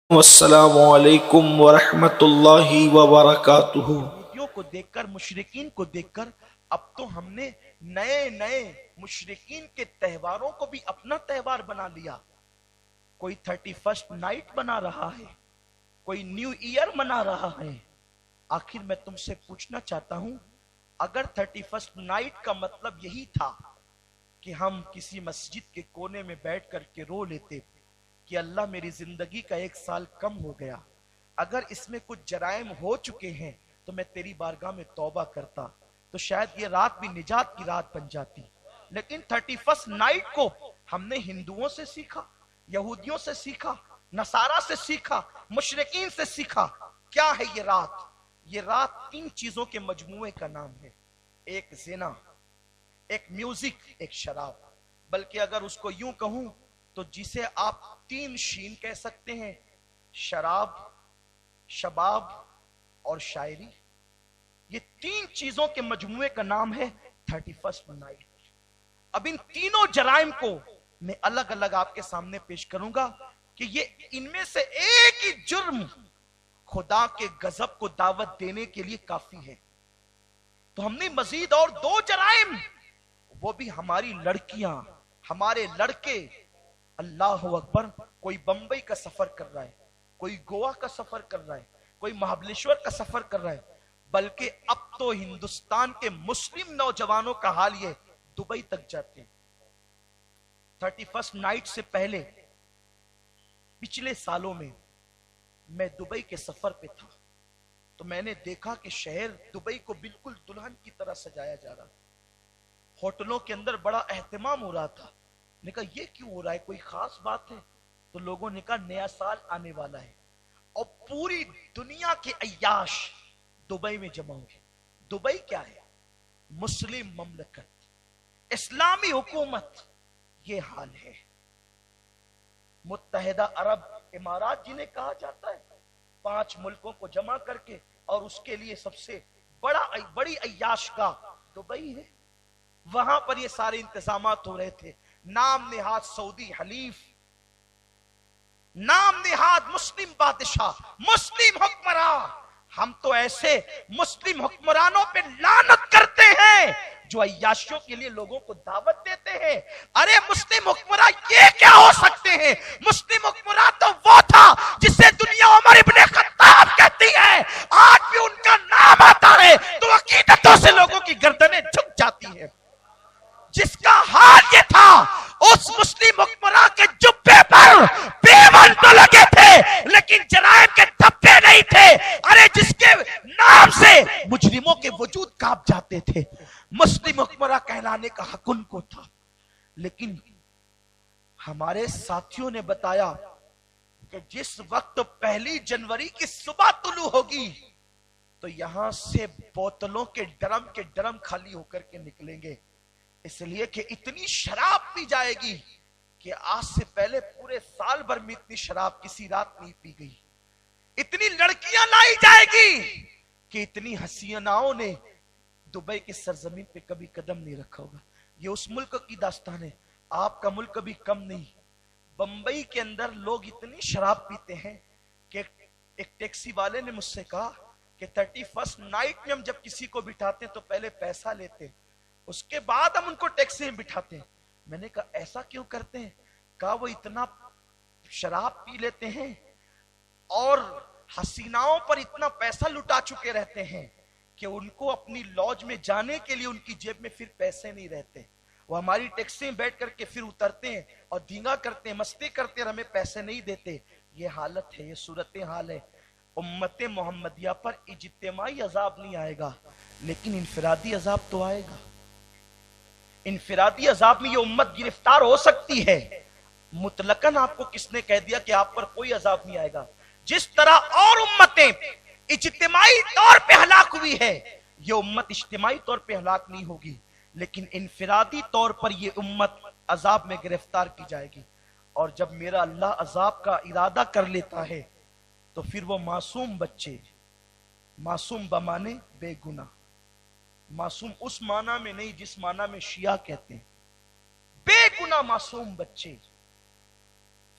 والسلام علیکم ورحمۃ اللہ وبرکاتہ۔ یہودیوں کو دیکھ کر، مشرکین کو دیکھ کر اب تو ہم نے نئے نئے مشرکین کے تہواروں کو بھی اپنا تہوار بنا لیا۔ کوئی 31 نائٹ بنا رہا ہے، کوئی نیو ایئر منا رہا ہے۔ آخر میں تم سے پوچھنا چاہتا ہوں، اگر 31 نائٹ کا مطلب یہی تھا کہ ہم کسی مسجد کے کونے میں بیٹھ کر کے رو لیتے کہ اللہ میری زندگی کا 1 سال کم ہو گیا، اگر اس میں کچھ جرائم ہو چکے ہیں تو میں تیری بارگاہ میں توبہ کرتا، تو شاید یہ رات بھی نجات کی رات بن جاتی۔ لیکن 31 نائٹ کو ہم نے ہندوؤں سے سیکھا، یہودیوں سے سیکھا، نصارہ سے سیکھا، مشرکین سے سیکھا۔ کیا ہے یہ رات؟ یہ رات 3 چیزوں کے مجموعے کا نام ہے، ایک زنا، ایک میوزک، ایک شراب۔ بلکہ اگر اس کو یوں کہوں تو جسے آپ 3 شین کہہ سکتے ہیں، شراب، شباب اور شاعری، یہ 3 چیزوں کے مجموعے کا نام ہے 31 نائٹ۔ اب ان تینوں جرائم کو میں الگ الگ آپ کے سامنے پیش کروں گا کہ یہ ان میں سے ایک ہی جرم خدا کے غضب کو دعوت دینے کے لیے کافی ہے۔ تو ہم نے مزید اور 2 جرائم، وہ بھی ہماری لڑکیاں، ہمارے لڑکے، اللہ اکبر، کوئی بمبئی کا سفر کر رہا ہے، کوئی گوا کا سفر کر رہا ہے، کوئی مہابلیشور کا سفر کر رہا ہے، بلکہ اب تو ہندوستان کے مسلم نوجوانوں کا حال یہ دبئی تک جاتے ہیں۔ 31 نائٹ سے پہلے پچھلے سالوں میں دبئی کے سفر پہ تھا، تو میں نے دیکھا کہ شہر دبئی کو بالکل دلہن کی طرح سجایا جا رہا، ہوٹلوں کے اندر بڑا اہتمام ہو رہا تھا۔ نے کہا یہ کیوں ہو رہا ہے، کوئی خاص بات ہے؟ تو لوگوں نے کہا نیا سال آنے والا ہے اور پوری دنیا کے عیاش دبئی میں جمع ہوئے۔ دبئی کیا ہے؟ مسلم مملکت، اسلامی حکومت، یہ حال ہے۔ متحدہ عرب امارات جنہیں کہا جاتا ہے، 5 ملکوں کو جمع کر کے، اور اس کے لیے سب سے بڑی عیاش کا دبئی ہے۔ وہاں پر یہ سارے انتظامات ہو رہے تھے، نام نہاد سعودی حلیف، نام نہاد مسلم بادشاہ، مسلم حکمراں۔ ہم تو ایسے مسلم حکمرانوں پہ لعنت کرتے ہیں جو عیاشیوں کے لیے لوگوں کو دعوت دیتے ہیں۔ ارے مسلم حکمراں یہ کیا ہو سکتے ہیں؟ مسلم حکمراں تو وہ تھا جسے دنیا عمر ابن خطاب کہتی ہے، آج بھی ان کا نام آتا ہے تو عقیدتوں سے لوگوں کی گردنیں جھک جاتی ہیں۔ جس کا حال یہ تھا، اس مسلم حکمراں کے جبے پر پیون تو لگے تھے لیکن جرائم کے دھبے نہیں تھے۔ ارے جس کے نام سے مجرموں کے وجود کانپ جاتے تھے، مسلم حکمراں کہلانے کا حق ان کو تھا۔ لیکن ہمارے ساتھیوں نے بتایا کہ جس وقت 1 جنوری کی صبح طلوع ہوگی تو یہاں سے بوتلوں کے ڈرم خالی ہو کر کے نکلیں گے، اس لیے کہ اتنی شراب پی جائے گی کہ آج سے پہلے پورے سال بھر میں اتنی شراب کسی رات نہیں پی گئی، اتنی لڑکیاں لائی جائے گی کہ اتنی حسیناؤں نے دبئی کی سرزمین پہ کبھی قدم نہیں رکھا ہوگا۔ یہ اس ملک کی داستان ہے، آپ کا ملک بھی کم نہیں۔ بمبئی کے اندر لوگ اتنی شراب پیتے ہیں کہ ایک ٹیکسی والے نے مجھ سے کہا کہ 31 نائٹ میں ہم جب کسی کو بٹھاتے ہیں تو پہلے پیسہ لیتے ہیں، اس کے بعد ہم ان کو ٹیکسی میں بٹھاتے ہیں۔ میں نے کہا ایسا کیوں کرتے ہیں؟ کہا وہ اتنا شراب پی لیتے ہیں اور حسیناؤں پر اتنا پیسہ لٹا چکے رہتے ہیں کہ ان کو اپنی لاج میں جانے کے لیے ان کی جیب میں پھر پیسے نہیں رہتے، وہ ہماری ٹیکسی میں بیٹھ کر کے پھر اترتے ہیں اور دھینگا کرتے ہیں، مستی کرتے ہیں اور ہمیں پیسے نہیں دیتے۔ یہ حالت ہے، یہ صورتحال ہے۔ امت محمدیہ پر اجتماعی عذاب نہیں آئے گا لیکن انفرادی عذاب تو آئے گا۔ انفرادی عذاب میں یہ امت گرفتار ہو سکتی ہے، مطلقاً آپ کو کس نے کہہ دیا کہ آپ پر کوئی عذاب نہیں آئے گا؟ جس طرح اور امتیں اجتماعی طور پہ ہلاک ہوئی ہے، یہ امت اجتماعی طور پہ ہلاک نہیں ہوگی لیکن انفرادی طور پر یہ امت عذاب میں گرفتار کی جائے گی۔ اور جب میرا اللہ عذاب کا ارادہ کر لیتا ہے تو پھر وہ معصوم بچے، معصوم بمانے بے گناہ، معصوم اس معنی میں نہیں جس معنی میں شیعہ کہتے ہیں، بے گناہ معصوم بچے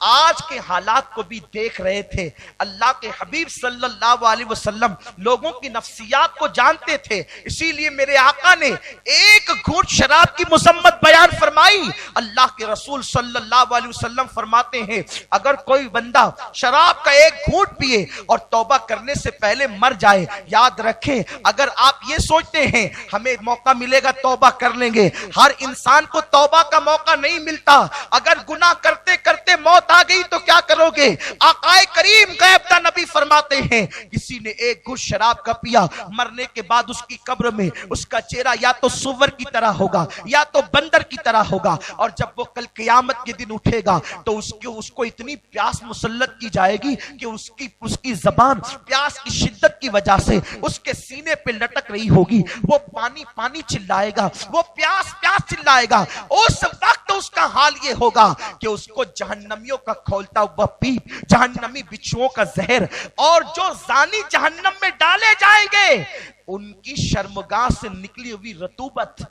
آج کے حالات کو بھی دیکھ رہے تھے. اللہ کے حبیب صلی اللہ علیہ وسلم لوگوں کی نفسیات کو جانتے تھے, اسی لیے میرے آقا نے ایک گھونٹ شراب کی مذمت بیان فرمائی. اللہ کے رسول صلی اللہ علیہ وسلم فرماتے ہیں اگر کوئی بندہ شراب کا ایک گھونٹ پیے اور توبہ کرنے سے پہلے مر جائے, یاد رکھیں اگر آپ یہ سوچتے ہیں ہمیں موقع ملے گا توبہ کر لیں گے, ہر انسان کو توبہ کا موقع نہیں ملتا. اگر گناہ کرتے کرتے موت آ گئی تو کیا کرو گے؟ آقا کریم غیب دا نبی فرماتے ہیں کسی نے ایک گھونٹ شراب کا پیا, مرنے کے بعد اس کی قبر میں اس کا چہرہ یا تو سور کی طرح ہوگا یا تو بندر کی طرح ہوگا, اور جب وہ کل قیامت کے دن اٹھے گا تو اس کو اتنی پیاس مسلط کی جائے گی کہ اس کی زبان پیاس کی شدت کی وجہ سے اس کے سینے پہ لٹک رہی ہوگی. وہ پانی پانی چلائے گا, وہ پیاس پیاس چلائے گا. اس وقت اس کا حال یہ ہوگا کہ اس کو جہنمیوں کا کھولتا ہوا پیپ, جہنمی بچھوؤں کا زہر, اور جو زانی جہنم میں ڈالے جائیں گے ان کی شرمگاہ سے نکلی ہوئی رطوبت,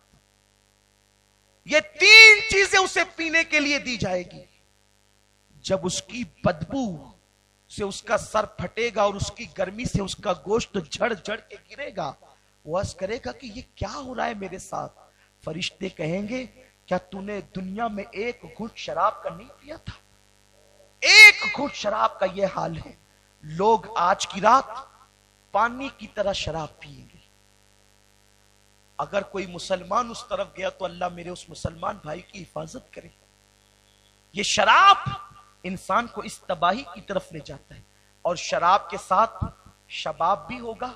یہ 3 چیزیں اسے پینے کے لیے دی جائے گی. جب اس کی بدبو سے اس کا سر پھٹے گا اور اس کی گرمی سے اس کا گوشت جھڑ جھڑ کے گرے گا, وہ عرض کرے گا کہ یہ کیا ہو رہا ہے میرے ساتھ؟ فرشتے کہیں گے کیا تو نے دنیا میں ایک گھونٹ شراب کا نہیں پیا تھا؟ ایک گھونٹ شراب کا یہ حال ہے. لوگ آج کی رات پانی کی طرح شراب پیئیں گے. اگر کوئی مسلمان اس طرف گیا تو اللہ میرے اس مسلمان بھائی کی حفاظت کرے. یہ شراب انسان کو اس تباہی کی طرف لے جاتا ہے, اور شراب کے ساتھ شباب بھی ہوگا,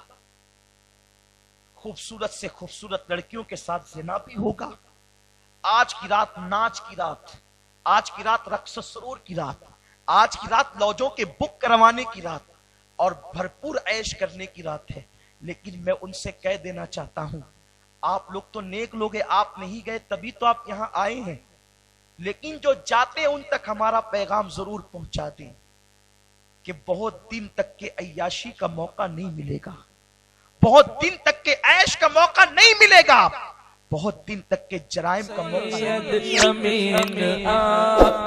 خوبصورت سے خوبصورت لڑکیوں کے ساتھ زنا بھی ہوگا. آج کی رات ناچ کی رات, آج کی رات رقص و سرور کی رات, آج کی رات لوجوں کے بک کروانے کی رات اور بھرپور عیش کرنے کی رات ہے. لیکن میں ان سے کہہ دینا چاہتا ہوں آپ لوگ تو نیک لوگ ہیں, آپ نہیں گئے تبھی تو آپ یہاں آئے ہیں, لیکن جو جاتے ہیں ان تک ہمارا پیغام ضرور پہنچا دیں کہ بہت دن تک کے عیاشی کا موقع نہیں ملے گا, بہت دن تک کے عیش کا موقع نہیں ملے گا, بہت دن تک کے جرائم کا موقع نہیں ملے گا.